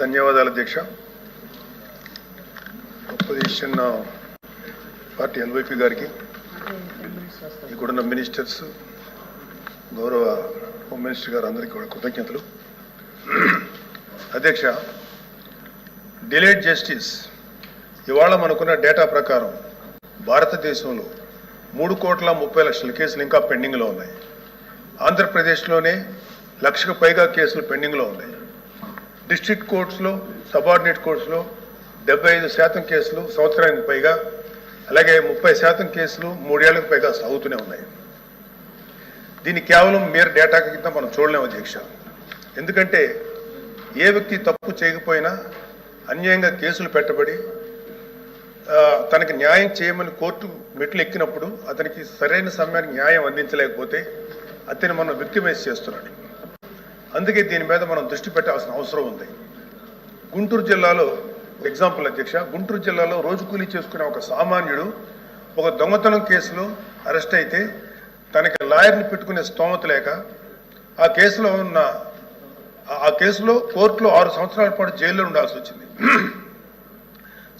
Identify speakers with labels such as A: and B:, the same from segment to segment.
A: ధన్యవాదాలు అధ్యక్ష. Opposition party ఎల్వైపీ గారికి, ఇక్కడున్న మినిస్టర్స్, గౌరవ హోమ్ మినిస్టర్ గారు అందరికీ కూడా కృతజ్ఞతలు. అధ్యక్ష, డిలేడ్ జస్టిస్ ఇవాళ మనకున్న డేటా ప్రకారం భారతదేశంలో 3,30,00,000 కేసులు ఇంకా పెండింగ్లో ఉన్నాయి. ఆంధ్రప్రదేశ్లోనే 1,00,000కు పైగా కేసులు పెండింగ్లో ఉన్నాయి. డిస్ట్రిక్ట్ కోర్ట్స్లో, సబార్డినేట్ కోర్ట్స్లో 75% కేసులు సంవత్సరానికి పైగా, అలాగే 30% కేసులు 3 ఏళ్లకు పైగా సాగుతూనే ఉన్నాయి. దీన్ని కేవలం mere డేటా కింద మనం చూడలేము అధ్యక్ష. ఎందుకంటే ఏ వ్యక్తి తప్పు చేయకపోయినా అన్యాయంగా కేసులు పెట్టబడి తనకి న్యాయం చేయమని కోర్టు మెట్లు ఎక్కినప్పుడు అతనికి సరైన సమయానికి న్యాయం అందించలేకపోతే అతన్ని మనం విక్టిమైజ్ చేస్తున్నాడు. అందుకే దీని మీద మనం దృష్టి పెట్టాల్సిన అవసరం ఉంది. గుంటూరు జిల్లాలో ఎగ్జాంపుల్ అధ్యక్ష, గుంటూరు జిల్లాలో రోజు కూలీ చేసుకునే ఒక సామాన్యుడు ఒక దొంగతనం కేసులో అరెస్ట్ అయితే తనకి లాయర్ని పెట్టుకునే స్తోమత లేక ఆ కేసులో కోర్టులో 6 సంవత్సరాల పాటు జైల్లో ఉండాల్సి వచ్చింది.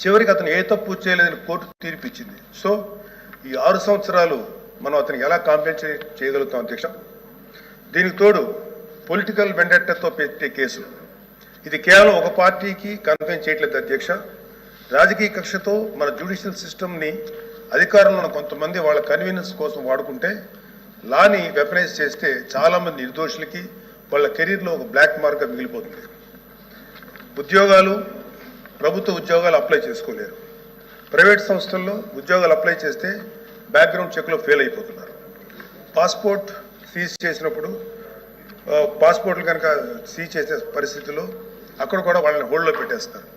A: చివరికి అతను ఏ తప్పు చేయలేదని కోర్టు తీర్పిచ్చింది. సో ఈ 6 సంవత్సరాలు మనం అతనికి ఎలా కాంపెన్సేట్ చేయగలుగుతాం అధ్యక్ష? దీనికి తోడు పొలిటికల్ వెండెట్టాతో పెట్టే కేసులు, ఇది కేవలం ఒక పార్టీకి కన్ఫైన్ చేయట్లేదు అధ్యక్ష. రాజకీయ కక్షతో మన జ్యుడిషియల్ సిస్టమ్ని అధికారంలో కొంతమంది వాళ్ళ కన్వీనియన్స్ కోసం వాడుకుంటే లాని వెపనైజ్ చేస్తే చాలామంది నిర్దోషులకి వాళ్ళ కెరీర్లో ఒక బ్లాక్ మార్క్గా మిగిలిపోతుంది. ప్రభుత్వ ఉద్యోగాలు అప్లై చేసుకోలేరు. ప్రైవేట్ సంస్థల్లో ఉద్యోగాలు అప్లై చేస్తే బ్యాక్గ్రౌండ్ చెక్లో ఫెయిల్ అయిపోతున్నారు. పాస్పోర్ట్ సీజ్ చేసినప్పుడు పాస్పోర్ట్లు కనుక సీజ్ చేసే పరిస్థితుల్లో అక్కడ కూడా వాళ్ళని హోల్డ్లో పెట్టేస్తారు.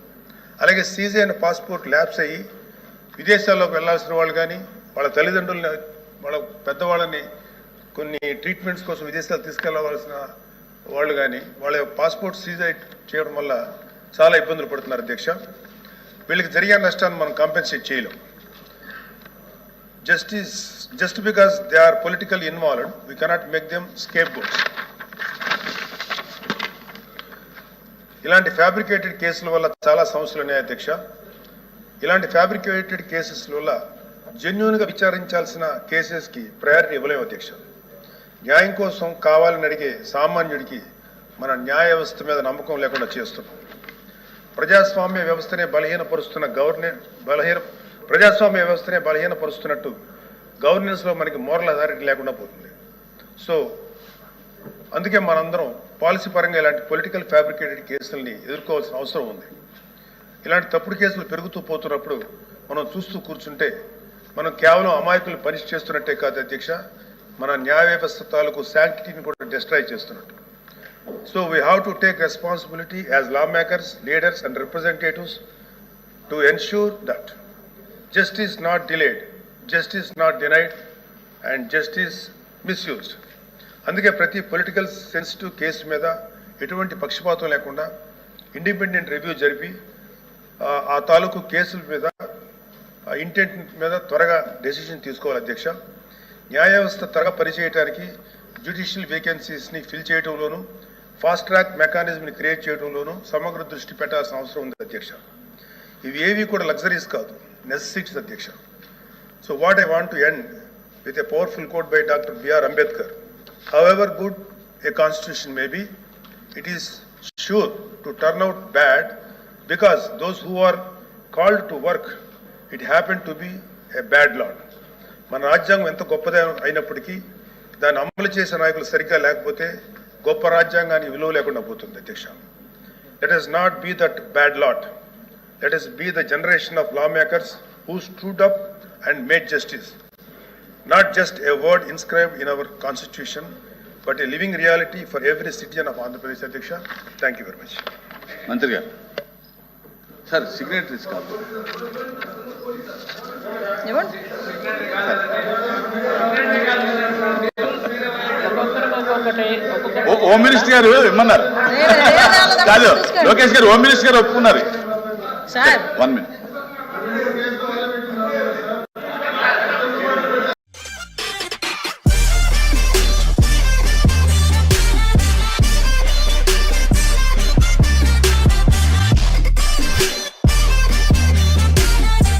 A: అలాగే సీజ్ అయిన పాస్పోర్ట్ ల్యాప్స్ అయ్యి విదేశాల్లోకి వెళ్లాల్సిన వాళ్ళు కానీ, వాళ్ళ తల్లిదండ్రులని, వాళ్ళ పెద్దవాళ్ళని కొన్ని ట్రీట్మెంట్స్ కోసం విదేశాలు తీసుకెళ్లవలసిన వాళ్ళు కానీ వాళ్ళ పాస్పోర్ట్ సీజ్ చేయడం వల్ల చాలా ఇబ్బందులు పడుతున్నారు అధ్యక్ష. వీళ్ళకి జరిగే నష్టాన్ని మనం కాంపెన్సేట్ చేయలేం. Just because they are political involved we cannot make them scapegoats. ఇలాంటి ఫ్యాబ్రికేటెడ్ కేసుల వల్ల చాలా సమస్యలు ఉన్నాయి అధ్యక్ష. ఇలాంటి ఫ్యాబ్రికేటెడ్ కేసెస్ వల్ల జెన్యూన్గా విచారించాల్సిన కేసెస్కి ప్రయారిటీ ఇవ్వలేము అధ్యక్ష. న్యాయం కోసం కావాలని అడిగే సామాన్యుడికి మన న్యాయ వ్యవస్థ మీద నమ్మకం లేకుండా చేస్తున్నాం. ప్రజాస్వామ్య వ్యవస్థనే బలహీనపరుస్తున్నట్టు గవర్నెన్స్లో మనకి మోరల్ అథారిటీ లేకుండా పోతుంది. సో అందుకే మనందరం పాలసీ పరంగా ఇలాంటి పొలిటికల్ ఫ్యాబ్రికేటెడ్ కేసుల్ని ఎదుర్కోవాల్సిన అవసరం ఉంది. ఇలాంటి తప్పుడు కేసులు పెరుగుతూ పోతున్నప్పుడు మనం చూస్తూ కూర్చుంటే మనం కేవలం అమాయకులు పనిష్ చేస్తున్నట్టే కాదు అధ్యక్ష, మన న్యాయ వ్యవస్థ తాలూకు శాంక్టిటీని కూడా డిస్ట్రాయ్ చేస్తున్నట్టు. So we have to take responsibility as lawmakers, leaders and representatives to ensure that justice not delayed, justice not denied and justice misused. అందుకే ప్రతి పొలిటికల్ సెన్సిటివ్ కేసు మీద ఎటువంటి పక్షపాతం లేకుండా ఇండిపెండెంట్ రివ్యూ జరిపి ఆ తాలూకు కేసుల మీద ఇంటెంట్ మీద త్వరగా డెసిషన్ తీసుకోవాలి అధ్యక్ష. న్యాయ వ్యవస్థ త్వరగా పనిచేయడానికి జ్యుడిషియల్ వేకెన్సీస్ని ఫిల్ చేయడంలోనూ ఫాస్ట్ ట్రాక్ మెకానిజంని క్రియేట్ చేయడంలోనూ సమగ్ర దృష్టి పెట్టాల్సిన అవసరం ఉంది అధ్యక్ష. ఇవి ఏవి కూడా లగ్జరీస్ కాదు, నెసెసిటీస్ అధ్యక్ష. So what I want to end with a powerful quote by doctor BR Ambedkar. However good a constitution may be, it is sure to turn out bad because those who are called to work it happen to be a bad lot. మన రాజ్యాంగం ఎంత గొప్పదే అయినప్పటికీ దాన్ని అమలు చేసే నాయకులు సరిగ్గా లేకపోతే గొప్ప రాజ్యాంగానికి విలువ లేకుండా పోతుంది అధ్యక్ష. Let us not be that bad lot. Let us be the generation of lawmakers who stood up and made justice. Not just a word inscribed in our constitution, but a living reality for every citizen of Andhra Pradesh అధ్యక్ష. Thank you very much.
B: మంత్రి గారు sir, signatories కాదు. Home minister గారు ఇమ్మన్నారు కాదు, లోకేష్ గారు home minister గారు ఒప్పుకున్నారు. 1 minute.